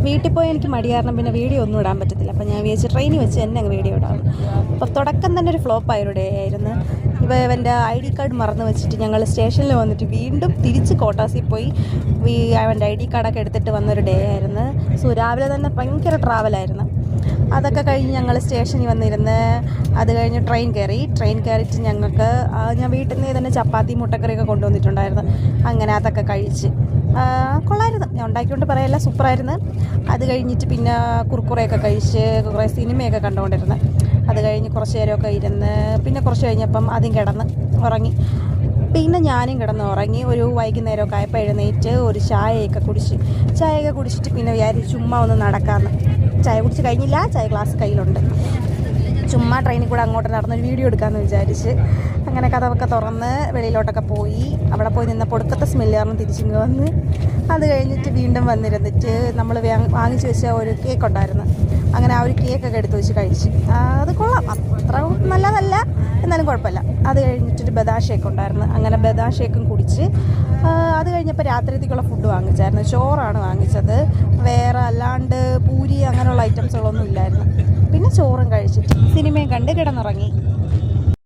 വീട്ടിൽ പോയി എനിക്ക് മടി കാരണം പിന്നെ വീഡിയോ ഒന്നും ഇടാൻ പറ്റത്തില്ല. അപ്പോൾ ഞാൻ വിചാരിച്ചു ട്രെയിനിൽ വെച്ച് തന്നെ അങ്ങ് വീഡിയോ ഇടാം. അപ്പോൾ തുടക്കം തന്നെ ഒരു ഫ്ലോപ്പായ ഒരു ഡേ ആയിരുന്നു. ഇവൻ്റെ ID കാർഡ് മറന്നു വെച്ചിട്ട് ഞങ്ങൾ സ്റ്റേഷനിൽ വന്നിട്ട് വീണ്ടും തിരിച്ച് കോട്ടാസിൽ പോയി അവൻ്റെ ID കാർഡൊക്കെ എടുത്തിട്ട് വന്നൊരു ഡേ ആയിരുന്നു. സോ രാവിലെ തന്നെ ഭയങ്കര ട്രാവലായിരുന്നു. അതൊക്കെ കഴിഞ്ഞ് ഞങ്ങൾ സ്റ്റേഷനിൽ വന്നിരുന്ന് അത് കഴിഞ്ഞ് ട്രെയിൻ കയറിയിട്ട് ഞങ്ങൾക്ക് ഞാൻ വീട്ടിൽ നിന്ന് തന്നെ ചപ്പാത്തി മുട്ടക്കറിയൊക്കെ കൊണ്ടുവന്നിട്ടുണ്ടായിരുന്നു. അങ്ങനെ അതൊക്കെ കഴിച്ച് കൊള്ളായിരുന്നു. ഞാൻ ഉണ്ടാക്കിക്കൊണ്ട് പറയല്ല, സൂപ്പറായിരുന്നു. അത് കഴിഞ്ഞിട്ട് പിന്നെ കുറുക്കുറയൊക്കെ കഴിച്ച് കുറേ സിനിമയൊക്കെ കണ്ടുകൊണ്ടിരുന്നു. അത് കഴിഞ്ഞ് കുറച്ച് നേരമൊക്കെ ഇരുന്ന് പിന്നെ കുറച്ച് കഴിഞ്ഞപ്പം ആദ്യം കിടന്ന് ഉറങ്ങി. പിന്നെ ഞാനും കിടന്ന് ഉറങ്ങി. ഒരു വൈകുന്നേരമൊക്കെ ആയപ്പോൾ എഴുന്നേറ്റ് ഒരു ചായയൊക്കെ കുടിച്ചിട്ട് പിന്നെ വിചാരിച്ചു ചുമ്മാ ഒന്ന് നടക്കാമെന്ന്. ചായ കുടിച്ച് കഴിഞ്ഞില്ല, ചായ ഗ്ലാസ് കയ്യിലുണ്ട്. ചുമ്മാ ട്രെയിനിൽ കൂടെ അങ്ങോട്ട് നടന്നൊരു വീഡിയോ എടുക്കാമെന്ന് വിചാരിച്ച് അങ്ങനെ കഥവൊക്കെ തുറന്ന് വെളിയിലോട്ടൊക്കെ പോയി. അവിടെ പോയി നിന്നപ്പോൾ ഒടുക്കത്തെ സ്മെല്ല് കാരണം തിരിച്ചിങ്ങ് വന്ന്. അത് കഴിഞ്ഞിട്ട് വീണ്ടും വന്നിരുന്നിട്ട് നമ്മൾ വാങ്ങിച്ച് വെച്ച ഒരു കേക്ക് ഉണ്ടായിരുന്നു. അങ്ങനെ ആ ഒരു കേക്കൊക്കെ എടുത്ത് വെച്ച് കഴിച്ച്. അത് കൊള്ളാം, അത്ര നല്ലതല്ല എന്നാലും കുഴപ്പമില്ല. അത് കഴിഞ്ഞിട്ടൊരു ബദാം ഷേക്ക് ഉണ്ടായിരുന്നു. അങ്ങനെ ബദാം ഷേക്കും കുടിച്ച് അത് കഴിഞ്ഞപ്പോൾ രാത്രിത്തേക്കുള്ള ഫുഡ് വാങ്ങിച്ചായിരുന്നു. ചോറാണ് വാങ്ങിച്ചത്, വേറെ അല്ലാണ്ട് പൂരി അങ്ങനെയുള്ള ഐറ്റംസുകളൊന്നും ഇല്ലായിരുന്നു. പിന്നെ ചോറും കഴിച്ചിട്ട് സിനിമയും കണ്ട് കിടന്നുറങ്ങി.